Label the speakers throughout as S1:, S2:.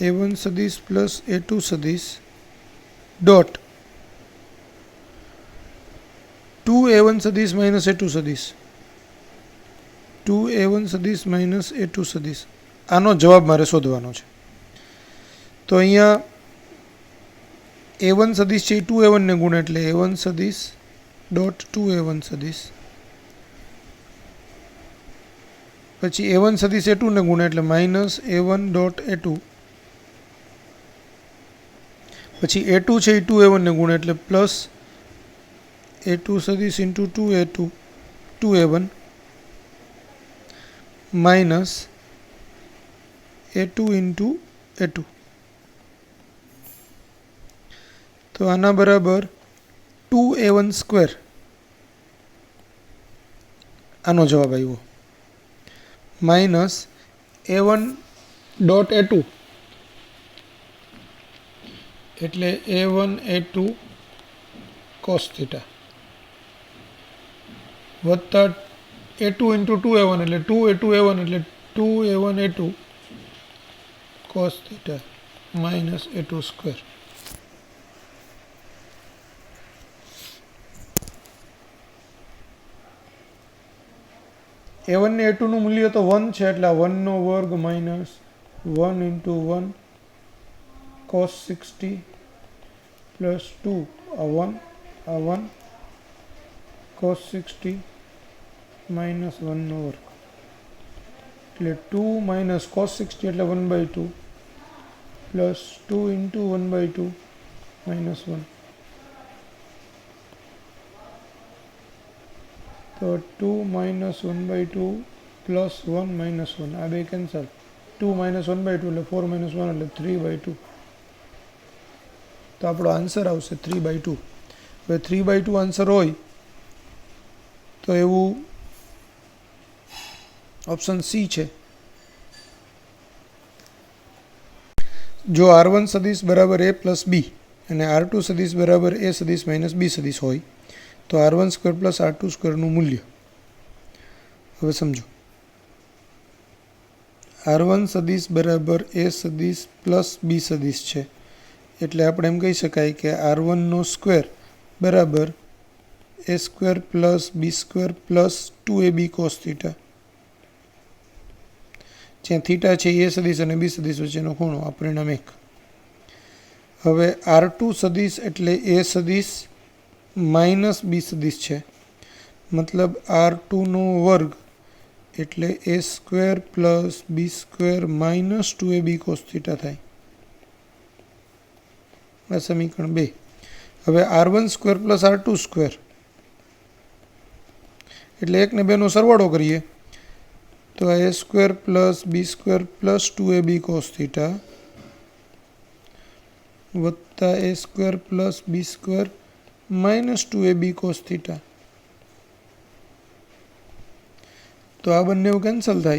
S1: a1 सदिश plus a2 सदिश dot 2a1 सदिश माइनस a2 सदिश 2a1 सदिश माइनस a2 सदिश आनो जवाब मारे शोधवानो छे। तो अहींया a1 सदिश छे 2a1 ने गुणे एटले a1 सदिश डॉट 2a1 सदिश पछी a1 सदिश a2 ने गुणे एटले माइनस a1 डॉट a2 पछी a2 छे 2a1 ने गुणे एटले प्लस a2 सदिश into 2a2 2a1 minus a2 into a2 तो आना बराबर 2a1 स्क्वेर आनो जवाब आव्यो माइनस a1 डॉट a2 एटले a1 a2 cos थीटा वत्ता a2 इंटू 2a1 एटले 2a2 a1 एटले 2a1 a2 cos theta minus a2 square. a1 ने a2 નું મૂલ્ય તો 1 છે એટલે 1 નો વર્ગ minus 1 into 1 cos 60 plus 2 a 1 cos 60 minus 1 નો વર્ગ એટલે 2 minus cos 60 એટલે 1/2 plus 2 into 1/2 minus 1 तो 2 minus 1/2 plus 1 minus 1 आ बे कैंसल 2 minus 1/2 એટલે 4 minus 1 એટલે 3/2 तो આપણો આન્સર આવશે 3/2। હવે 3/2 આન્સર હોય તો એવું ઓપ્શન સી છે। જો r1 સદિશ બરાબર a પ્લસ b અને r2 સદિશ બરાબર a સદિશ માઇનસ b સદિશ હોય तो r1 square plus r2 square નું મૂલ્ય હવે સમજો r1 સદિશ બરાબર a સદિશ પ્લસ b સદિશ છે એટલે આપણે એમ કહી શકાય કે r1 નો સ્ક્વેર બરાબર a square plus b square plus 2ab cos theta જ્યાં થીટા છે a સદિશ અને b સદિશ વચ્ચેનો ખૂણો આ પરિણામ 1। હવે r2 સદિશ એટલે a સદિશ माइनस बी सदिश है मतलब r2 नो वर्ग एटले a square plus b square minus 2ab cos theta थाय आ समीकरण 2। हवे r1 square plus r2 square एटले 1 ने 2 नो सरवाळो करीए तो a square plus b square plus 2ab cos theta वत्ता a square plus b square minus 2ab cos theta तो आ बने कैंसल थाय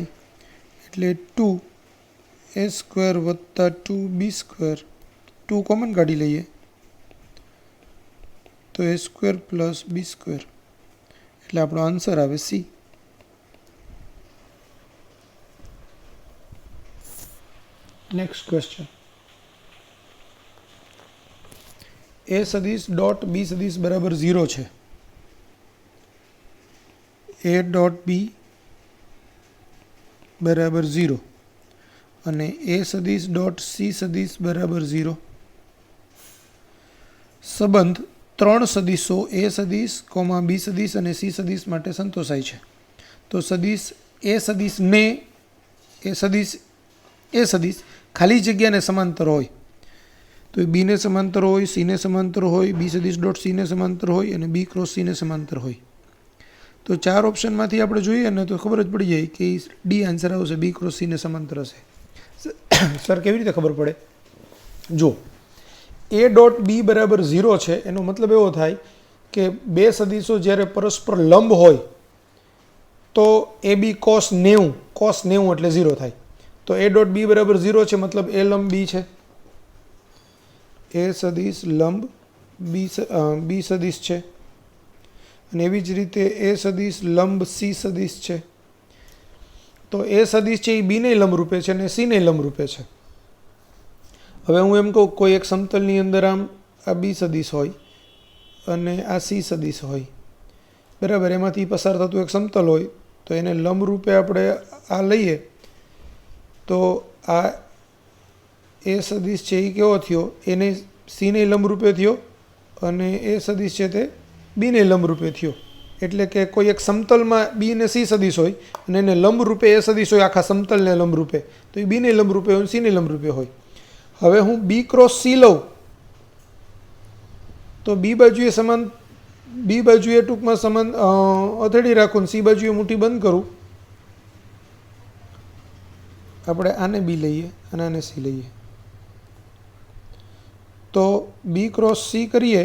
S1: एटले 2a स्क्वेर वत्ता 2b स्क्वेर 2 कॉमन काढी लईए तो a square plus b square एटले आपणो आंसर आवे सी। नेक्स्ट क्वेश्चन a सदिश डॉट b सदिश बराबर 0 છે a डॉट b बराबर 0 અને a સદિશ ડોટ c સદિશ બરાબર 0 સંબંધ ત્રણ સદિશો a સદિશ b સદિશ અને c સદિશ માટે સંતોષાય છે તો સદિશ a સદિશ ને a સદિશ ખાલી જગ્યાને સમાંતર હોય तो बी ने समांतर हो सी ने समांतर हो बी सदिश डॉट सी ने समांतर हो बी क्रॉस सी ने समांतर हो तो 4 ऑप्शन में आपणे जोईए ने तो खबर ज पड़ी जाए कि डी आंसर आवशे बी क्रॉस सी ने समांतर हशे। सर केवी रीते खबर पड़े जो ए डॉट बी बराबर 0 है एनो मतलब एवो थाय कि बे सदिशो ज्यारे परस्पर लंब होय तो ए बी कॉस 90 एटले 0 थाय तो ए डॉट बी बराबर 0 है मतलब ए लंब बी है ए सदिश लंब बी सदिश है અને એવી જ રીતે એ સદિશ લંબ સી સદિશ છે તો એ સદિશ છે એ બીને લંબરૂપે છે અને સીને લંબરૂપે છે. હવે હું એમ કહું કોઈ એક સમતલની અંદર આમ આ બી સદિશ હોય અને આ સી સદિશ હોય, બરાબર, એમાંથી પસાર થતું એક સમતલ હોય તો એને લંબરૂપે આપણે આ લઈએ તો આ એ સદિશ છે એ કેવો થયો, એને સીને લંબરૂપે થયો અને એ સદિશ છે તે બીને લંબરૂપે થયો. એટલે કે કોઈ એક સમતલમાં બી અને સી સદિશ હોય અને એને લંબરૂપે એ સદિશ હોય આખા સમતલને લંબરૂપે, તો એ બીને લંબરૂપે હોય, સીને લંબરૂપે હોય. હવે હું બી ક્રોસ સી લઉં તો બી બાજુએ સમાન, બી બાજુએ ટૂંકમાં સમાન અથેળી રાખું ને સી બાજુએ મુઠ્ઠી બંધ કરું. આપણે આને બી લઈએ અને આને સી લઈએ તો બી ક્રોસ સી કરીએ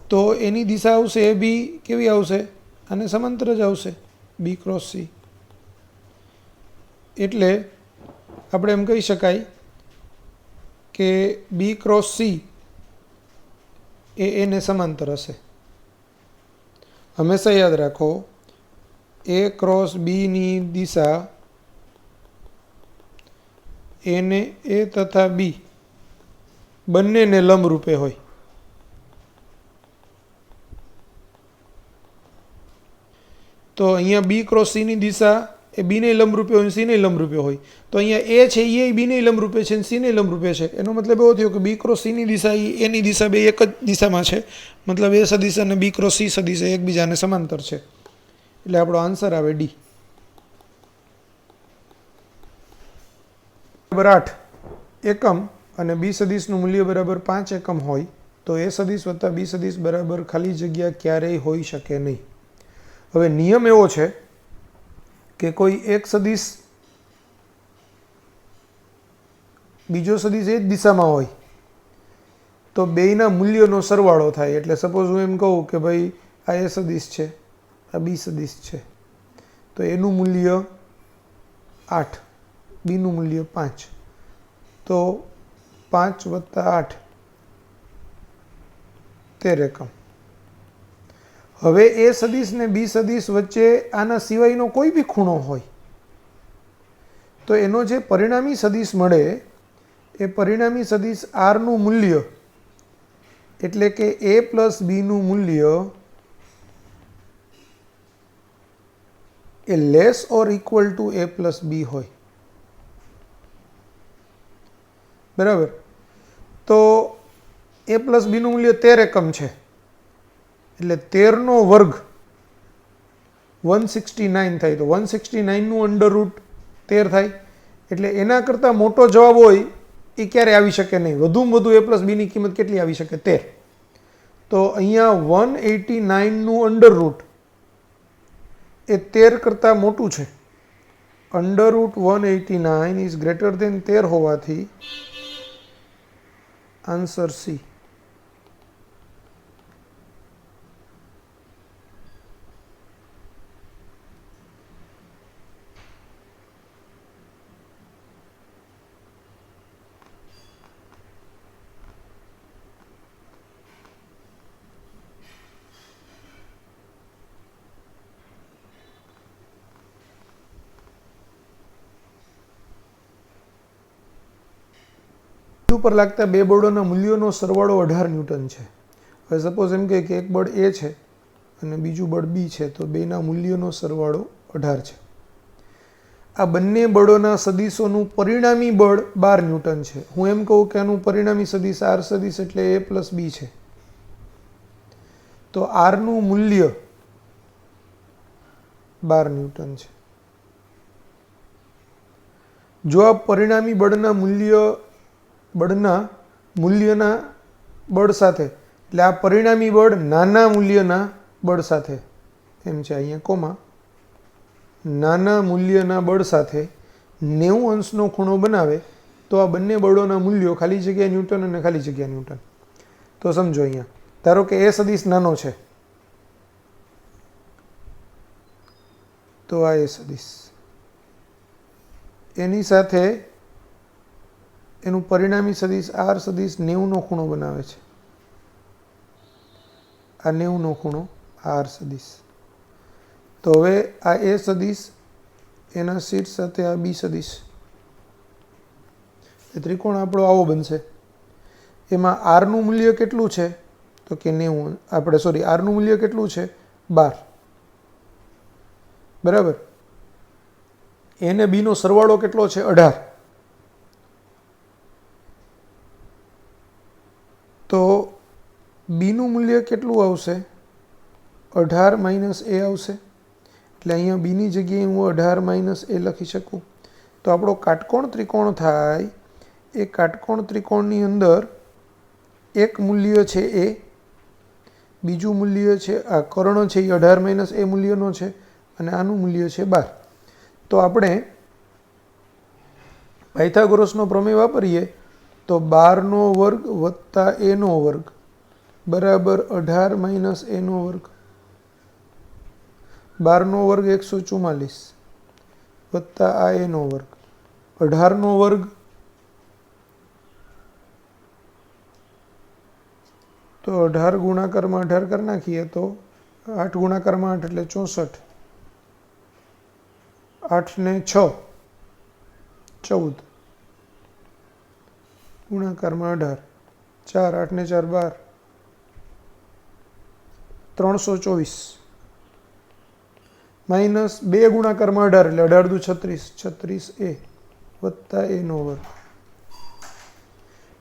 S1: તો એની દિશા આવશે એ બી કેવી આવશે, આને સમાંતર જ આવશે, બી ક્રોસ સી. એટલે આપણે એમ કહી શકાય કે બી ક્રોસ સી એ એને સમાંતર હશે. હંમેશા યાદ રાખો એ ક્રોસ બીની દિશા એને એ તથા બી બંનેને લંબરૂપે હોય. તો અહીંયા બી ક્રોસ સીની દિશા એ બીને લંબરૂપે હોય, સીને લંબરૂપે હોય. તો અહીંયા એ છે એ બીને લંબરૂપે છે અને સીને લંબરૂપે છે. એનો મતલબ એવો થયો કે બી ક્રોસ સીની દિશા એની દિશા બે એક જ દિશામાં છે, મતલબ એ સદિશ અને બી ક્રોસ સી સદિશ એકબીજાને સમાંતર છે. એટલે આપણો આન્સર આવે ડી. બરાબર 8 એકમ અને બી સદિશનું મૂલ્ય બરાબર 5 એકમ હોય તો એ સદિશ વત્તા બી સદિશ બરાબર ખાલી જગ્યા ક્યારેય હોઈ શકે નહીં. હવે નિયમ એવો છે કે કોઈ એક સદિશ બીજો સદિશ એ જ દિશામાં હોય તો બેયના મૂલ્યોનો સરવાળો થાય. એટલે સપોઝ હું એમ કહું કે ભાઈ આ એ સદિશ છે, આ બી સદિશ છે, તો એનું મૂલ્ય 8, બીનું મૂલ્ય 5, તો 5 વત્તા 8 13 એકમ. હવે એ સદિશ ને બી સદિશ વચ્ચે આના સિવાયનો કોઈ બી ખૂણો હોય તો એનો જે પરિણામી સદિશ મળે એ પરિણામી સદિશ આરનું મૂલ્ય એટલે કે એ પ્લસ બીનું મૂલ્ય A less or equal to A plus B હોય. બરાબર. તો એ પ્લસ બીનું મૂલ્ય 13 એકમ છે એટલે 13નો વર્ગ 169 થાય. તો 169નું અંડર રૂટ 13 થાય. એટલે એના કરતાં મોટો જવાબ હોય એ ક્યારે આવી શકે નહીં. વધુમાં વધુ એ પ્લસ બીની કિંમત કેટલી આવી શકે? 13. તો અહીંયા 189નું અંડર રૂટ એ 13 કરતાં મોટું છે. Under route 189 is greater than 13 હોવાથી આન્સર સી. ઉપર લાગતા બે બળોના મૂલ્યોનો સરવાળો 18 ન્યૂટન છે. હવે સપોઝ એમ કે એક બળ એ છે અને બીજું બળ બી છે તો બેના મૂલ્યોનો સરવાળો 18 છે. આ બંને બળોના સદિશોનું પરિણામી બળ 12 ન્યૂટન છે. હું એમ કહું કે આનું પરિણામી સદિશ આર સદિશ એટલે એ પ્લસ બી છે તો આરનું મૂલ્ય 12 ન્યૂટન છે. જો આ પરિણામી બળના મૂલ્યના બળ સાથે એટલે આ પરિણામી બળ નાના મૂલ્યના બળ સાથે એમ છે અહીંયા કોમા નાના મૂલ્યના બળ સાથે 90 અંશનો ખૂણો બનાવે તો આ બંને બળોના મૂલ્યો ખાલી જગ્યા ન્યૂટન અને ખાલી જગ્યા ન્યૂટન. તો સમજો અહીંયા ધારો કે એ સદિશ નાનો છે તો આ એ સદિશ એની સાથે એનું પરિણામી સદિશ આર સદિશ 90નો ખૂણો બનાવે છે. આ 90નો ખૂણો આર સદિશ. તો હવે આ એ સદિશ એના શીર્ષ સાથે આ બી સદીશ, એ ત્રિકોણ આપણો આવો બનશે. એમાં આરનું મૂલ્ય કેટલું છે તો કે 90, આપણે સોરી આરનું મૂલ્ય કેટલું છે 12, બરાબર. એ ને બીનો સરવાળો કેટલો છે 18. તો બીનું મૂલ્ય કેટલું આવશે 18 માઇનસ એ આવશે. એટલે અહીંયા બીની જગ્યાએ હું 18 માઇનસ એ લખી શકું. તો આપણો કાટકોણ ત્રિકોણ થાય, એ કાટકોણ ત્રિકોણની અંદર એક મૂલ્ય છે એ, બીજું મૂલ્ય છે આ કર્ણ છે એ 18 માઇનસ એ મૂલ્યનો છે, અને આનું મૂલ્ય છે 12. તો આપણે પાયથાગોરસનો પ્રમેય વાપરીએ તો 12નો વર્ગ વત્તા એનો વર્ગ બરાબર 18 માઇનસ એનો વર્ગ. 12નો વર્ગ 144 વત્તા આ એનો વર્ગ, 18નો વર્ગ તો 18 ગુણાકારમાં 18 કરી નાખીએ તો 8 ગુણાકારમાં 8 એટલે 64, 8 ને 6 14 ગુણાકારમાં 18, 4 8 ને 4 12, 324 માઇનસ 2 ગુણાકારમાં 18 એટલે 18 દુ 36, 36 એ વત્તા એનો વર્ગ.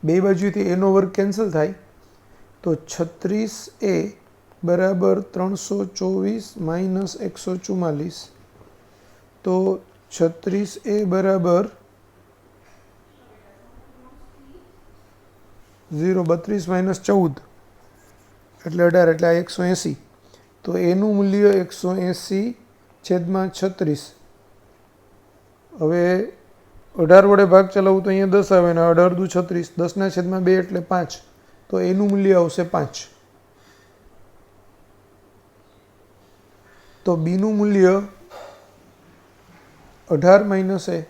S1: બે બાજુથી એનો વર્ગ કેન્સલ થાય તો 36 એ બરાબર 324 માઇનસ 144, તો 36 એ બરાબર 0 32 માઇનસ 14 એટલે 18 એટલે આ 180. તો એનું મૂલ્ય 180/36. હવે 18 વડે ભાગ ચલાવવું તો અહીંયા 10 આવે ને 18 દુ 36, 10/2 એટલે 5, તો એનું મૂલ્ય આવશે 5. તો બીનું મૂલ્ય 18 માઇનસ એ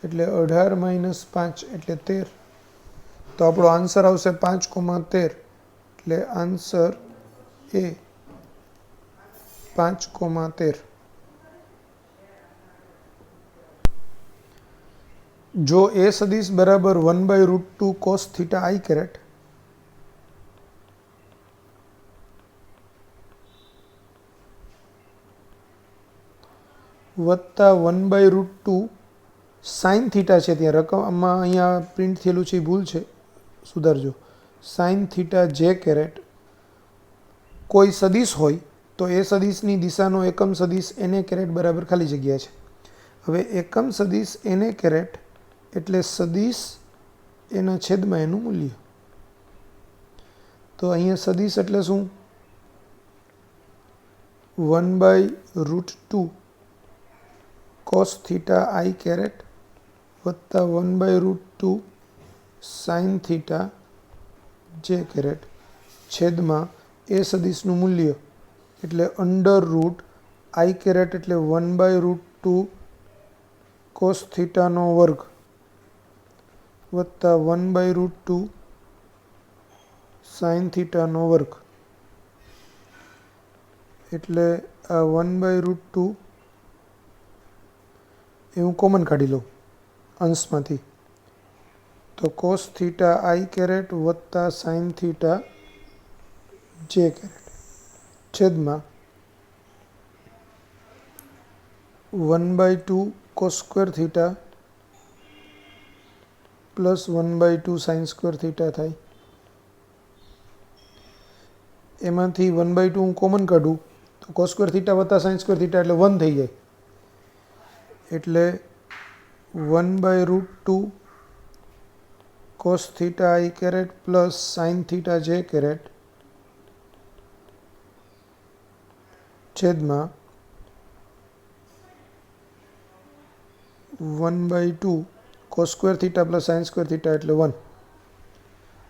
S1: એટલે 18 માઇનસ 5 એટલે 13. તો આપણો આન્સર આવશે 5,13, એટલે આન્સર એ 5,13. જો એ સદિશ બરાબર 1/√2 cos થીટા i કેરેટ વત્તા 1/√2 સાઇન થીટા છે, ત્યાં રકમમાં અહીંયા પ્રિન્ટ થયેલું છે એ ભૂલ છે, સુધારજો, સાઇન થીટા જે કેરેટ કોઈ સદિશ હોય તો એ સદિશની દિશાનો એકમ સદિશ એને કેરેટ બરાબર ખાલી જગ્યા છે. હવે એકમ સદિશ એને કેરેટ એટલે સદિશ એના છેદમાં એનું મૂલ્ય. તો અહીંયા સદિશ એટલે શું 1/√2 cos થીટા i કેરેટ વત્તા 1/√2 સાઇન થીટા જે કેરેટ છેદમાં એ સદિશનું મૂલ્ય એટલે √i કેરેટ એટલે 1/√2 cos થીટાનો વર્ગ વત્તા 1/√2 સાઇન થીટાનો વર્ગ, એટલે આ 1/√2 એ હું કોમન કાઢી લઉં અંશમાંથી, તો cos થીટા i કેરેટ વત્તા સાઇન થીટા જે કેરેટ છેદમાં 1/2 cos square theta plus 1/2 sine square theta થાય. એમાંથી 1/2 હું કોમન કાઢું તો cos સ્ક્વેર થીટા વત્તા સાઇન સ્ક્વેર થીટા એટલે 1 થઈ જાય, એટલે 1/√2 cos theta i caret plus sine theta j caret છેદમાં 1/2 cos square theta plus sine square theta એટલે 1.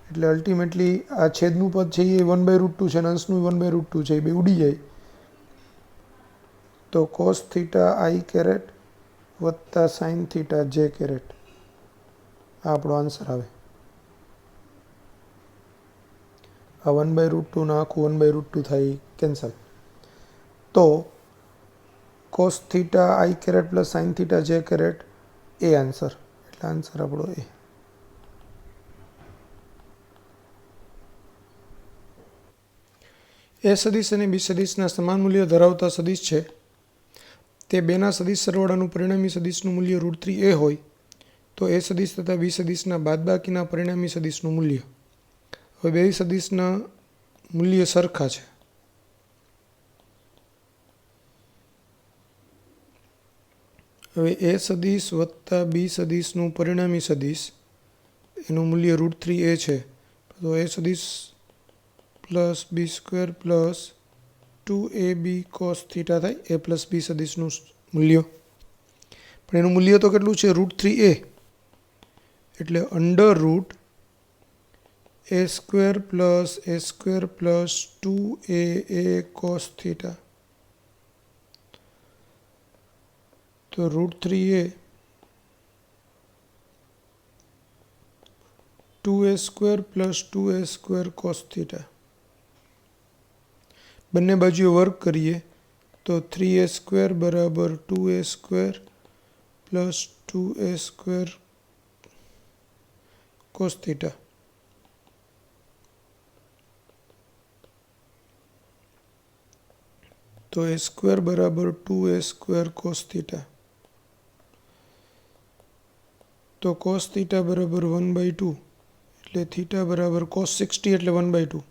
S1: એટલે અલ્ટિમેટલી આ છેદનું પદ છે એ 1/√2 છે અને અંશનું 1/√2 છે, એ બે ઉડી જાય. તો cos થીટા i કેરેટ વત્તા સાઇન થીટા જે કેરેટ આ આપણો આન્સર આવે. આ 1/√2 ના આખું 1/√2 થાય કેન્સલ. તો cos theta i caret plus sine theta j caret એ આન્સર. એટલે આન્સર આપણો એ. એ સદિશ અને બી સદિશના સમાન મૂલ્ય ધરાવતા સદિશ છે. તે બેના સદિશ સરવાળાનું પરિણામી સદિશનું મૂલ્ય √3a હોય તો એ સદિશ તથા બી સદિશના બાદબાકીના પરિણામી સદિશનું મૂલ્ય. હવે બે સદિશના મૂલ્ય સરખા છે. હવે એ સદિશ વત્તા બી સદિશનું પરિણામી સદિશ એનું મૂલ્ય √3a છે. તો એ સદિશ પ્લસ બી square plus 2ab cos theta થાય એ પ્લસ બી સદિશનું મૂલ્ય. પણ એનું મૂલ્ય તો કેટલું છે? √3a. એટલે under root a square plus 2aa cos theta. તો √3a 2a square plus 2a square cos theta. બંને બાજુએ વર્ક કરીએ તો 3a સ્ક્વેર બરાબર 2a square plus 2a square cos theta. તો a સ્ક્વેર બરાબર 2a સ્ક્વેર કોસ થીટા. તો cos theta બરાબર 1/2 એટલે થીટા બરાબર કોસ 60 એટલે 1/2.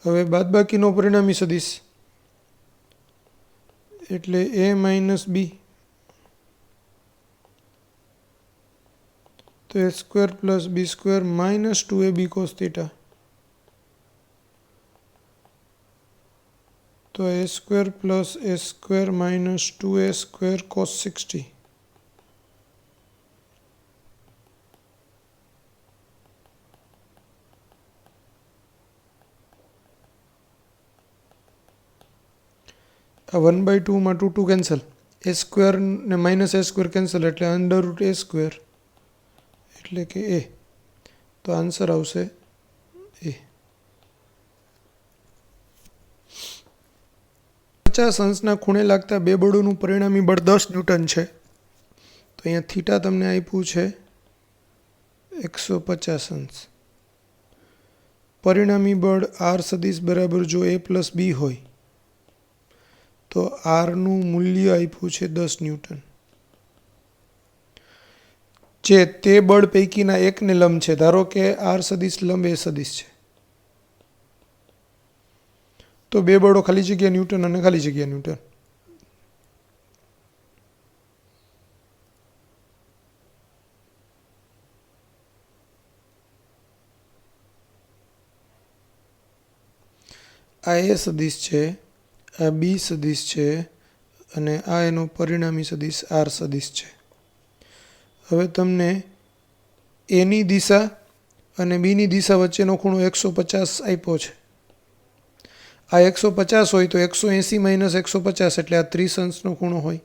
S1: હવે બાદબાકીનો પરિણામી સદિશ એટલે a માઇનસ બી. તો a square plus B square minus 2ab cos theta. તો a square plus a square minus 2a square cos 60. આ 1/2 માં 2 કેન્સલ. a સ્ક્વેર ને માઇનસ a સ્ક્વેર કેન્સલ એટલે અંડર રૂટ a સ્ક્વેર એટલે કે a. તો answer આવશે એ. 50 અંશના ખૂણે લાગતા બે બળોનું પરિણામી બળ 10 ન્યૂટન છે. તો અહીંયા થીટા તમને આપ્યું છે 150 અંશ. પરિણામી બળ આર સદિશ બરાબર જો a પ્લસ બી હોય તો આરનું મૂલ્ય આપ્યું છે 10 ન્યૂટન. જે તે બળ પૈકીના એકને લંબ છે. ધારો કે આર સદિશ લંબ એ સદિશ છે. તો બે બળો ખાલી જગ્યા ન્યૂટન અને ખાલી જગ્યા ન્યૂટન. આ એ સદિશ છે, આ બી સદિશ છે અને આ એનો પરિણામી સદિશ આર સદિશ છે. હવે તમને એની દિશા અને બીની દિશા વચ્ચેનો ખૂણો 150 આપ્યો છે. આ 150 હોય તો 180 માઇનસ 150 એટલે આ 30 અંશનો ખૂણો હોય.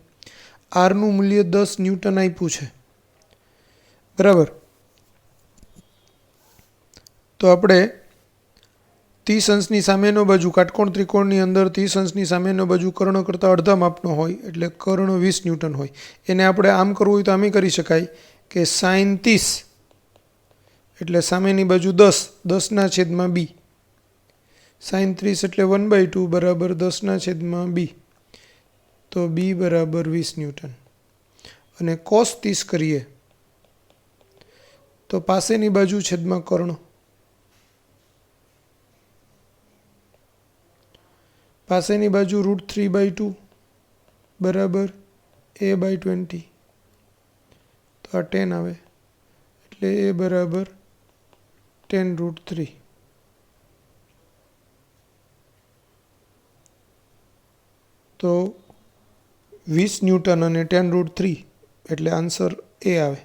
S1: આરનું મૂલ્ય 10 ન્યૂટન આપ્યું છે. બરાબર. તો આપણે 30 અંશની સામેનો બાજુ કાટકોણ ત્રિકોણની અંદર 30 અંશની સામેનો બાજુ કર્ણ કરતાં અડધા માપનો હોય એટલે કર્ણ 20 ન્યૂટન હોય. એને આપણે આમ કરવું હોય તો આમ કરી શકાય કે સાઇન 30 એટલે સામેની બાજુ 10 બી. સાઇન 30 એટલે 1/2 બરાબર 10 બી. તો બી બરાબર 20 ન્યૂટન. અને કોસ 30 કરીએ તો પાસેની બાજુ છેદમાં કર્ણ. પાસેની બાજુ √3/2 બરાબર a/20. તો આ 10 આવે એટલે a બરાબર 10√3. તો 20 ન્યૂટન અને 10√3 એટલે આન્સર એ આવે.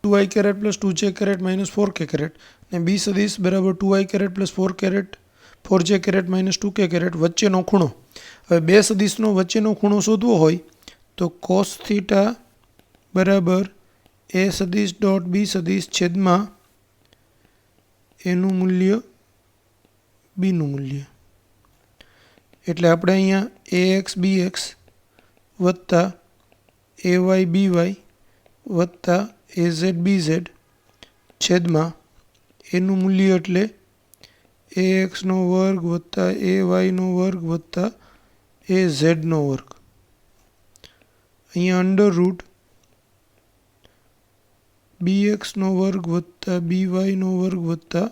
S1: Two i caret plus 2j caret minus 4k caret ને બી સદિશ બરાબર 2i caret plus 4j caret minus 2k caret વચ્ચેનો ખૂણો. હવે બે સદિશનો વચ્ચેનો ખૂણો શોધવો હોય તો કોસ થીટા બરાબર એ સદિશ ડોટ બી સદિશ છેદમાં એનું મૂલ્ય બીનું મૂલ્ય, એટલે આપણે અહીંયા એ એક્સ બી એક્સ વત્તા એ વાય બી વાય વત્તા એ ઝેડ બી ઝેડ છેદમાં એનું મૂલ્ય એટલે એ એક્સનો વર્ગ વત્તા એ વાયનો વર્ગ વત્તા એ ઝેડનો વર્ગ, અહીંયા અંડર રૂટ બી એક્સનો વર્ગ વત્તા બી વાયનો વર્ગ વત્તા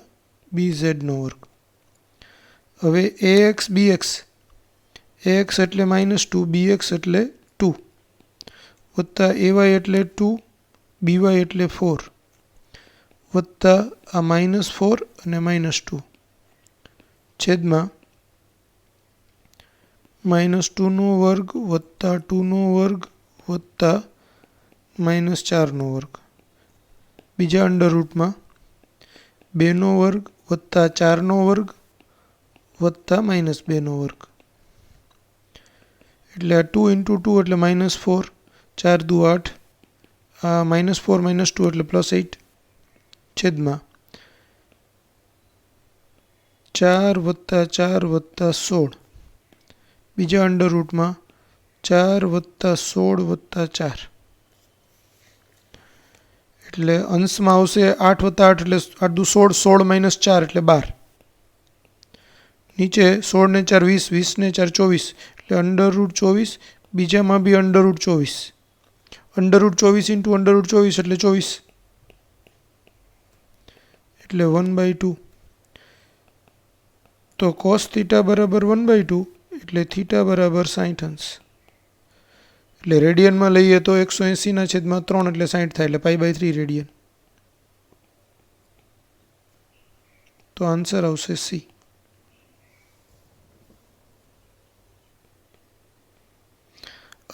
S1: બી ઝેડનો વર્ગ. હવે એ એક્સ બી એક્સ, એ એક્સ એટલે -2, બી એક્સ એટલે 2 વત્તા એ વાય એટલે 2, બી વાય એટલે 4 વત્તા આ -4 અને -2 છેદમાં -2નો વર્ગ વત્તા 2નો વર્ગ વત્તા -4નો વર્ગ, બીજા અંડર રૂટમાં 2નો વર્ગ વત્તા 4નો વર્ગ વત્તા -2નો વર્ગ, એટલે આ 2 × 2 એટલે -4, 4 દુ 8, આ -4 -2 એટલે +8 છેદમાં 4 વત્તા 4 વત્તા 16, બીજા અંડર રૂટમાં 4 વત્તા 16 વત્તા 4, એટલે અંશમાં આવશે 8 વત્તા 8 એટલે 8 દુ 16, 16 - 4 એટલે 12, નીચે 16 ને 4 20, 20 ને 4 24 એટલે √24, બીજામાં બી √24, √24 × √24 એટલે 24, એટલે 1/2. તો કોસ થીટા બરાબર 1/2 એટલે થીટા બરાબર 60 અંશ, એટલે રેડિયનમાં લઈએ તો 180/3 એટલે 60 થાય, એટલે π/3 રેડિયન. તો આન્સર આવશે સી.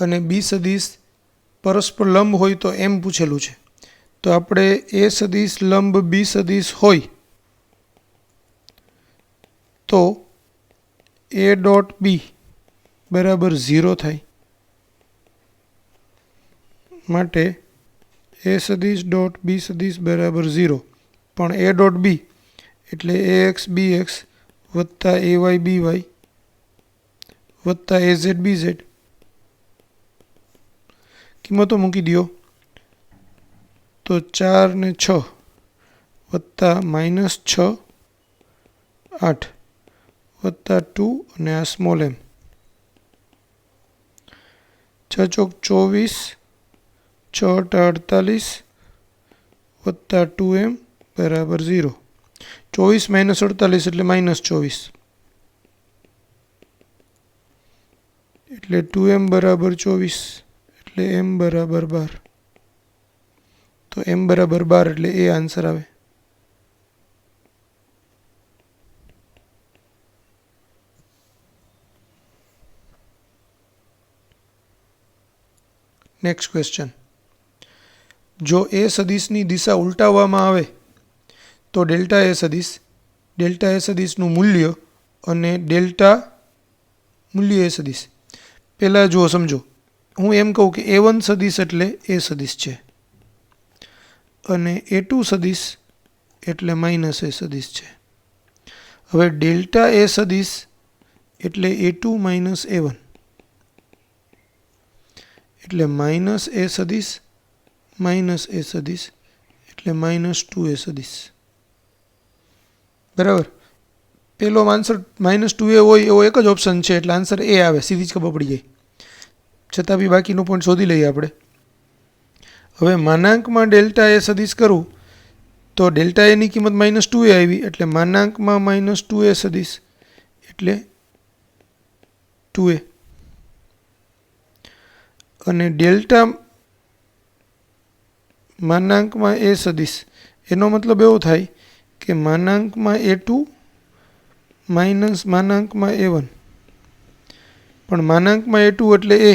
S1: અને બી સદિશ પરસ્પર લંબ હોય તો એમ પૂછેલું છે, તો આપણે એ સદિશ લંબ બી સદિશ હોય તો એ ડોટ બી બરાબર 0 થાય, માટે એ સદિશ ડોટ બી સદિશ બરાબર 0, પણ એ ડોટ બી એટલે એ એક્સ બી એક્સ વત્તા એ વાય બી વાય વત્તા એ ઝેડ બી ઝેડ કિંમતો મૂકી દો તો 4 ને 6 વત્તા -6 8 વત્તા 2 અને આ સ્મોલ એમ, 6 ચોક 24, 6 8 48 વત્તા 2m બરાબર 0, 24 - 48 એટલે -24, એટલે 2m બરાબર 24 એટલે m બરાબર 12, તો m બરાબર 12 એટલે એ આન્સર આવે. નેક્સ્ટ ક્વેશ્ચન, જો એ સદિશની દિશા ઉલટાવવામાં આવે તો ડેલ્ટા એ સદિશનું મૂલ્ય અને ડેલ્ટા મૂલ્ય એ સદિશ. પહેલાં જુઓ સમજો, હું એમ કહું કે A1 સદિશ એટલે એ સદિશ છે અને A2 સદિશ એટલે -એ સદિશ છે. હવે ડેલ્ટા એ સદિશ એટલે A2 - A1, એટલે -એ સદિશ -એ સદિશ એટલે -2એ સદિશ, બરાબર. પેલો આન્સર -2a હોય એવો એક જ ઓપ્શન છે, એટલે આન્સર એ આવે, સીધી જ ખબર પડી જાય. છતાં બી બાકીનો પોઈન્ટ શોધી લઈએ આપણે. હવે માનાંકમાં ડેલ્ટા એ સદિશ કરું તો ડેલ્ટા એની કિંમત -2a આવી, એટલે માનાંકમાં -2a સદિશ એટલે 2a, અને ડેલ્ટા માનાંકમાં એ સદિશ એનો મતલબ એવો થાય કે માનાંકમાં A2 માઇનસ માનાંકમાં A1, પણ માનાંકમાં A2 એટલે એ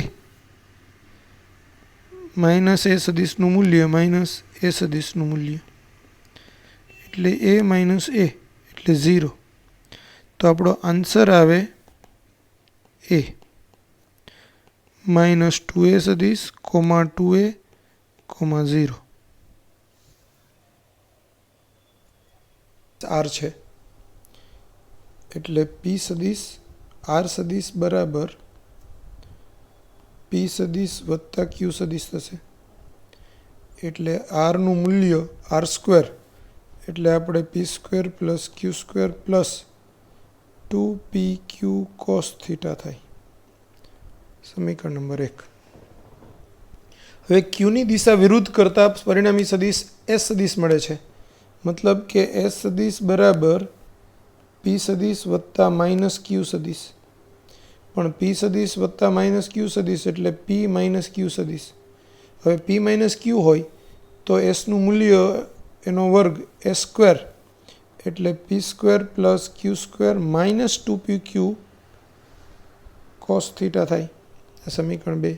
S1: માઇનસ એ સદિશનું મૂલ્ય માઇનસ એ સદિશનું મૂલ્ય, એટલે a માઇનસ એ એટલે 0. તો આપણો આન્સર આવે એ. માઇનસ 2a સદીશ કોમા 2a કોમા 0 આર છે એટલે પી સદીશ આર સદીશ બરાબર પી સદીશ વત્તા ક્યુ સદીશ થશે એટલે આરનું મૂલ્ય આર સ્ક્વેર એટલે આપણે P square plus Q square plus 2pq cos theta થાય સમીકરણ નંબર 1। હવે ક્યુની દિશા વિરુદ્ધ કરતા પરિણામી સદીશ એસ સદીશ મળે છે મતલબ કે એસ સદીશ બરાબર પી સદીશ વત્તા માઇનસ ક્યુ સદીશ પણ પી સદીશ વત્તા માઇનસ ક્યુ સદીશ એટલે પી માઇનસ ક્યુ સદીશ। હવે પી માઇનસ ક્યુ હોય તો એસનું મૂલ્ય એનો વર્ગ એસ સ્ક્વેર એટલે P square plus Q square minus 2pq cos theta થાય આ સમીકરણ 2।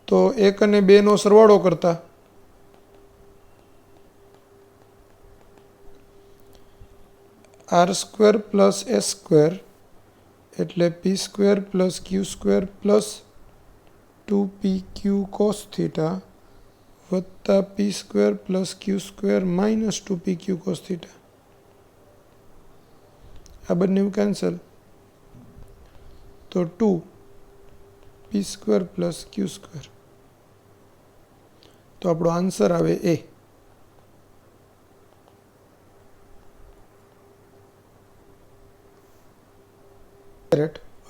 S1: તો 1 અને 2નો સરવાળો કરતા R square plus S square એટલે P square plus Q square plus 2pq cos theta વત્તા P square plus Q square minus 2pq cos theta આ બંને કેન્સલ તો 2 P square plus Q square તો આપણો આન્સર આવે એ।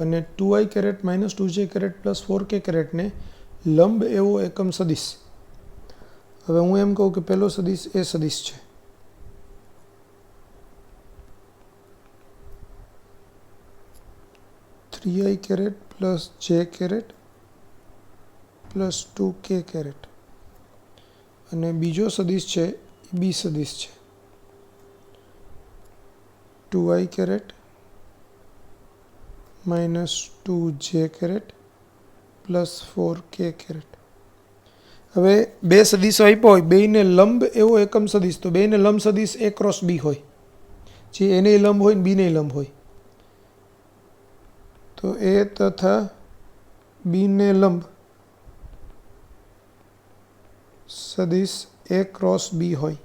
S1: અને 2i caret minus 2j caret plus 4k કેરેટને લંબ એવો એકમ સદીશ। હવે હું એમ કહું કે પહેલો સદીશ એ સદીશ છે three i caret plus j caret plus 2k caret અને બીજો સદીશ છે બી સદીશ છે 2i caret minus 2j caret plus 4k caret. હવે બે સદીશો આપ્યા હોય બેયને લંબ એવો એકમ સદીશ તો બેયને લંબ સદીશ એ ક્રોસ બી હોય જે એને લંબ હોય ને બીને લંબ હોય तो ए तथा बी ने लंब सदिश ए क्रॉस बी होय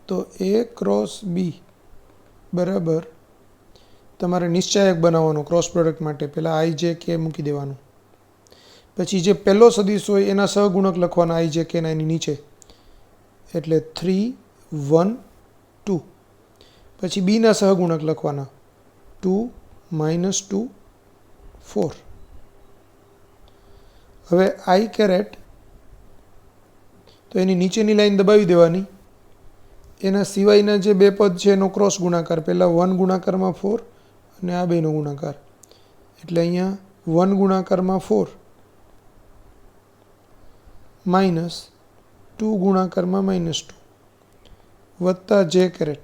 S1: तो ए क्रॉस बी बराबर तमारे निश्चायक बनाववानो क्रॉस प्रोडक्ट माटे पहला आई जे के मूकी देवानुं पछी जे पहलो सदिश होय एना सहगुणक लखवाना आई जे के ना एनी नीचे एटले 3 1 2 પછી બીના સહગુણક લખવાના 2 માઇનસ 2 4। હવે આઈ કેરેટ તો એની નીચેની લાઈન દબાવી દેવાની એના સિવાયના જે બે પદ છે એનો ક્રોસ ગુણાકાર પહેલાં 1 ગુણાકારમાં 4 અને આ બેનો ગુણાકાર એટલે અહીંયા 1 ગુણાકારમાં 4 માઇનસ 2 ગુણાકારમાં માઇનસ 2 વત્તા જે કેરેટ।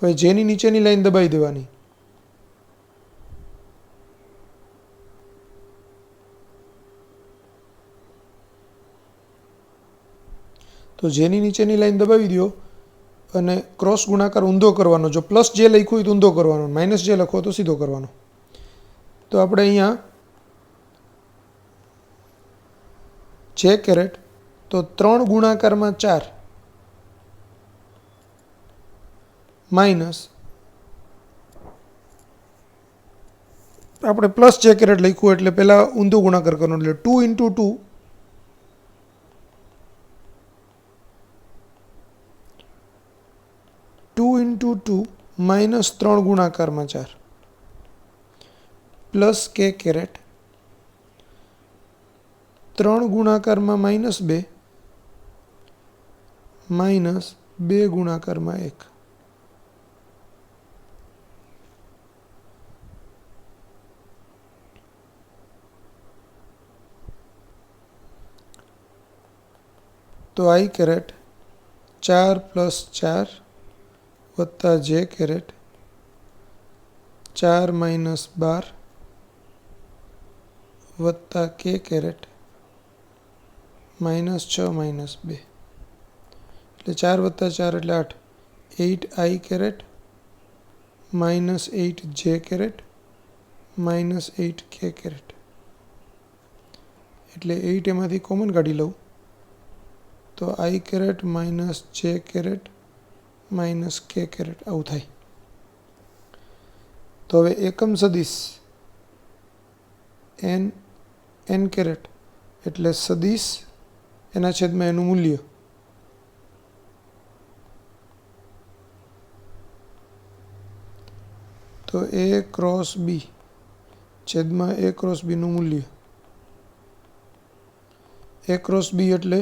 S1: હવે જેની નીચેની લાઈન દબાવી દેવાની તો જેની નીચેની લાઈન દબાવી દો અને ક્રોસ ગુણાકાર ઊંધો કરવાનો જો પ્લસ જે લખ્યું હોય તો ઊંધો કરવાનો માઇનસ જે લખો તો સીધો કરવાનો તો આપણે અહીંયા જે કેરેટ તો 3 ગુણાકારમાં 4 माइनस આપણે પ્લસ જે કેરેટ લખ્યું એટલે પહેલા ઊંધો ગુણાકાર કરવાનો એટલે 2 × 2 2 × 2 माइनस 3 गुणाकाરમાં 4 प्लस k કેરેટ 3 ગુણાકારમાં -2 माइनस 2 ગુણાકારમાં 1 तो आई कैरेट 4 + 4 वत्ता जे कैरेट 4 - 12 वत्ता के कैरेट -6 - 2 એટલે 4 + 4 એટલે 8 8 आई कैरेट માઇનસ 8 જે માઇનસ 8 એટલે 8 એમાંથી કોમન કાઢી લઉં તો I માઇનસ જે માઇનસ k આવું થાય. તો હવે એકમ સદિશ n એટલે સદિશ એના છેદમાં એનું મૂલ્ય. તો a ક્રોસ b છેદમાં a ક્રોસ b નું મૂલ્ય. a ક્રોસ b એટલે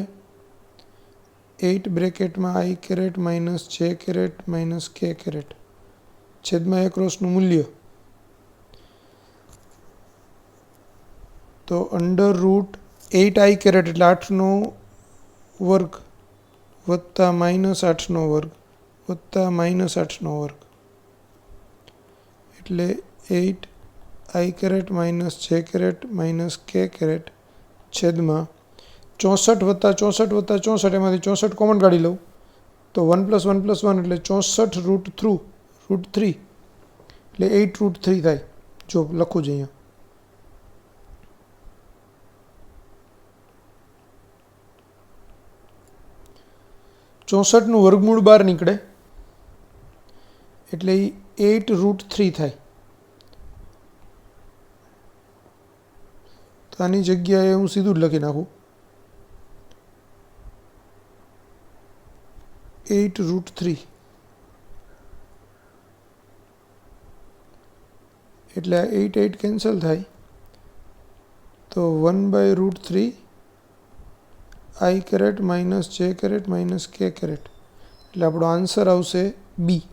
S1: 8 બ્રેકેટમાં I માઇનસ જે માઇનસ k છેદમાં a ક્રોસનું મૂલ્ય. તો અંડર રૂટ 8I એટલે 8નો વર્ગ વત્તા માઇનસ 8નો વર્ગ વત્તા માઇનસ 8નો વર્ગ એટલે 8I માઇનસ જે માઇનસ k છેદમાં 64 વત્તા 64 વત્તા 64 એમાંથી 64 કોમન કાઢી લઉં તો 1 + 1 + 1 એટલે 64 √3 એટલે 8 √3 થાય. જો લખું જ અહીંયા. ચોસઠનું વર્ગમૂળ બહાર નીકળે એટલે 8 √3 થાય. તો આની જગ્યાએ હું સીધું જ લખી નાખું 8 √3 એટલે આ 8 કેન્સલ થાય તો 1/√3 I માઇનસ જે માઇનસ k એટલે આપણો આન્સર આવશે બી.